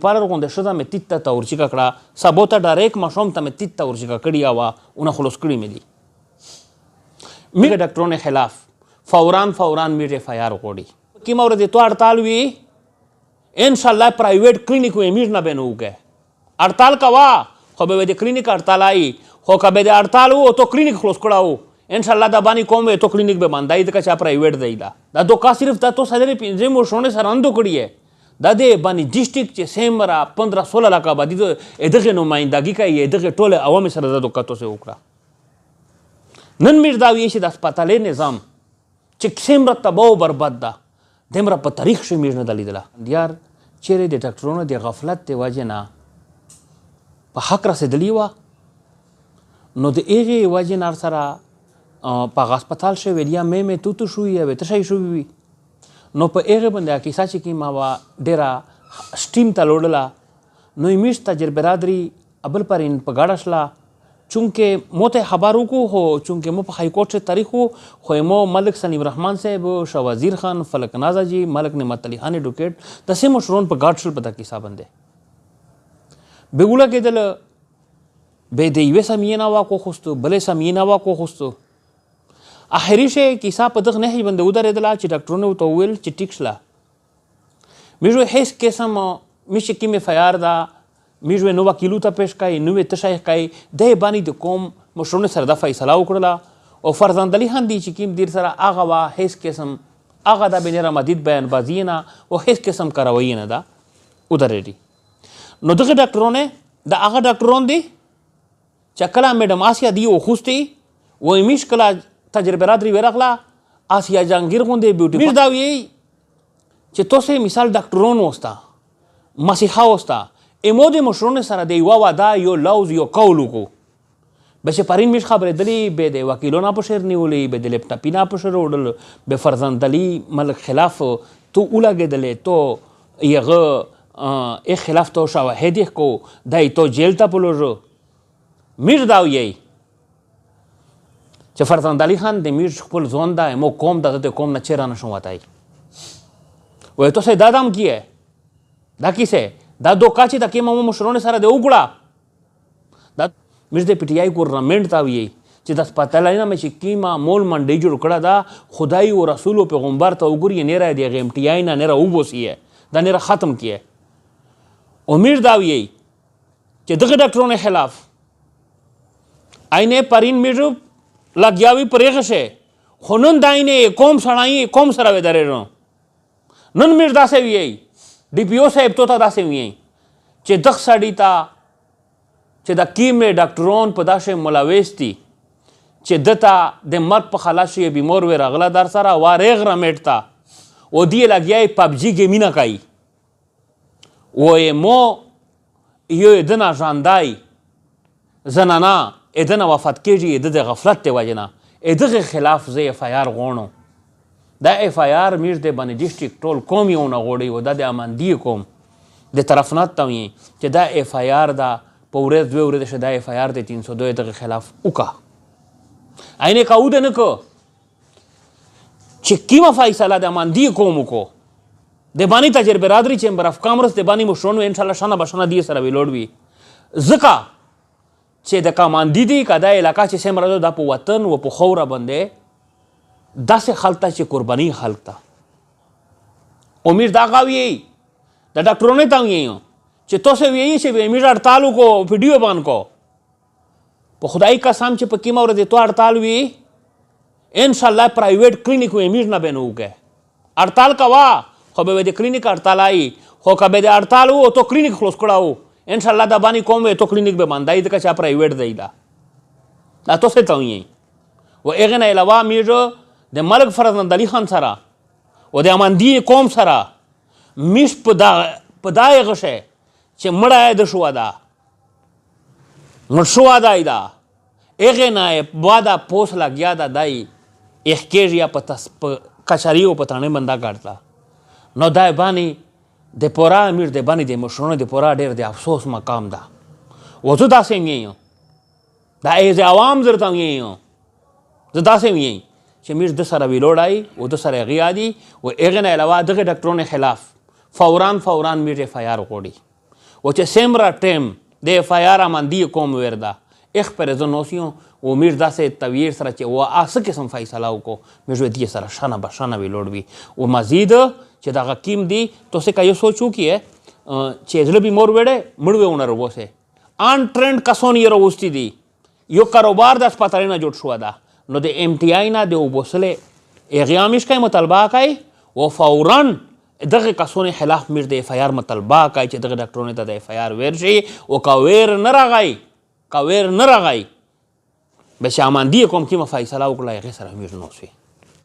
پارر غونډه ښځه مې تیت ته ورچیکه کړه سبو ته ډایرکټ ماشوم ته مې تیت ته ورچیکه کړې وه اونه خلاص کړي مې دي میږ ډاکټروں نے خلاف فوراً میږ ایف آئی آر غواړي کومه ورځ تو هړتال وي انشاءالله پرایویټ کلینیک وي میږ نه به نه وکړي هړتال کوه خو به د کلینیک هړتال آئی خو که به د هړتال و تو کلینیک خلاص کړه و انشاءالله دا باندې کوم وی تو کلینیک به بند آئی ځکه چې پرایویټ دی دا دوکا صرف دا تو سره پنځه مشرونه سره اندو کړي دا د باندې ډسټریکټ چې سیمرا 15-16 لک آبادي دغه نمایندګي کوي دغه ټول عوام سره دا دوکا تو سه وکړه نن میږ دا وایي چې د هسپتالي نظام چې څومره تباہ او برباد ده دومره په تاریخ کې میږ نه ده لیدله یار چیرې د ډاکټرونو د غفلت د وجې نه په حق رسېدلي وه نو د هغې وجې نه سره په هغه هسپتال شوي یا مې توتو شوي یا تشی شوي وي نو په هغې باندې کیسه چې کومه وه ډېره سټیم ته لوړله نو یې میږ تجر برادري ابل پرین په ګاډه شله چونکہ مو ته خبر وکړو خو چونکہ مو په های کورټ سے تاریخ وو خو مو ملک سلیم رحمان صاحب شاه وزیر خان فلک نازا جی ملک نعمت علی خان ایڈوکیٹ دسه مشرون په ګاډ شل پتا کیسه باندې بګولا کېدل به د یو سمینه وا کو خوستو بلې سمینه وا کو خوستو اخري شي کیسه په دغه نه باندې ودرېدل چې ډاکټرونو تو ویل چې ټیک شله میږي هیڅ قسم میشه کې می فیار دا میږي نو وکیلو ته پیش کای نو تشایع کای د باندې د قوم مشرونه سره د فیصله وکړه او فرزند علی خان دی چې کیم دیر سره هغه وا هیڅ قسم هغه د بنره مدید بیان بازی نه او هیڅ قسم کاروي نه دا ودرېږي نو دغه ډاکټرونه د هغه ډاکټرون دی چې کله میډم آسیا دی او خوستي و میش کله تجربه برادری ورغلا آسیا جانگیر غوندې بیوټي میږ دا وی چې توسه مثال ډاکټرون وستا مسیحا وستا امو د مشرونه سره دی وا دا یو لوز یو قول کو بچ پرین میش خبره دلی به د وکیلونو په شر نیولې به د لپټاپینا په شر وړل به فرزند علی ملک خلاف تو اولاګېدلې تو یغه ای خلاف تو شواهد کو دای تو جیل ته پلوژو میږ دا وی چې فرزند علی خان د میږ خپل ځوان دا مو قوم د قوم نه چیرانه شو وتای وای تو سه دادام کیه دا کیسه دا دوکا چې د کیمو مشرونه سره دی وګړه دا میږ د پی ټی آی ګورنمنت تا وی چې د هسپتال نه مې چې کیما مول منډي جوړ کړه دا خدای او رسول او پیغمبر ته وګوري نه را دی غیم ټی آی نه را وبوسیه دا نه ختم کیه امیر دا وی چې دغه ډاکټرونو خلاف آینه پرین میږ لګیاوی پرېغه شه خونن داینه قوم سړای قوم سره ودرېرو نن میږ داسې وی D P O صاحب تو ته داسې وی چې دغ سړی ته چې د کیمې ډاکټرون په داسې ملوث دي چې دته د مرګ په خلاص یې بیمور وی راغله در سره وارغ رمیټ تا او دی لګیای پبجی گیمینه کوي و مو یو دنا ژاندای زنانا ادنه وفات کېږي د غفلت ته وجنه دغه خلاف زه اف آی آر غوڼو دا اف آی آر میږ د باندې ډسټریکټ ټول قوم یو نه غوړي و دا د اماندی قوم د طرفنات ته وي چې دا اف آی آر دا په ورځ دوه ورځې شه دا اف آی آر د 302 دغه خلاف وکا عینه کاوده نه کو چې کیمه فیصله د اماندی قوم کو د باندې تجربه برادری چیمبر اف کامرس د باندې مشرونو ان شاء الله شانه بشانه دی سره ویلوړ وي زکه چې د کماندی دی کدا علاقہ چې سم راځو د په وطن او په خوره باندې داسې خلک ته چې قرباني خلک ته امیر دا غاوي د ډاکټرونو ته وایي چې تاسو وایي چې امیر هړتال کو ویډیو باندې کو په خدای قسم چې په کیمه ورځ ته هړتال وي ان شاء الله پرایویټ کلینیک امیر نه بنو کې هړتال کوا خو به د کلینیک هړتال آئی خو که به د هړتال وو تو کلینیک خلاص کړه ان شاء الله دا باندې کوم وي تو کلینیک به بند آئی ځکه چې پرایویټ دی دا تاسو ته وایي و هغې نه علاوه میږ د ملک فرزند علی خان سره و د اماندی قوم سره میش په دا هغه شی چې مړه یې د شوه ده مړ شوه دی ده هغې نه یې بعده پوست لګیا ده دی یخ کېږي یا په کچاري او په تاڼۍ بنده کړته نو دا باندې د پورا امیر د باندې د مشرونو د پورا ډېر د افسوس مقام ده و زه داسې ویم دا ایز عوام درته ویم زه داسې ویم چې میږ د سره ویلوړای او د سره هغې یادي و هغې نه علاوه دغه ډاکټرونو خلاف فوراً میږ اف آی آر غواړي و چې سیمره ټیم د اف آی آر اماندی کوم ورده اخ پر زه نوسیو و میر داسې تویر سره چې و څه قسم فیصله وکړو میر دې سره شانه به شانه وی لوړ وي و مزید چې دغه کیم دی تو سے کا یہ سوچو کیے چې زړه بیمور وړه مړ و ونه روسه آن ټرند کسون یې روستي دی یو کاروبار د هسپتال نه جوړ شو ده نو د ام ټی آی نه د وبوسله اغیامیش کوي مطالبه کوي و فوراً دغه کسون خلاف میر د اف آی آر مطالبه کوي چې دغه ډاکټرونه ته د اف آی آر ورشي او کا ویر نه راغی به شاماندی کوم کې فیصله وکړه هغه سره میر نو شي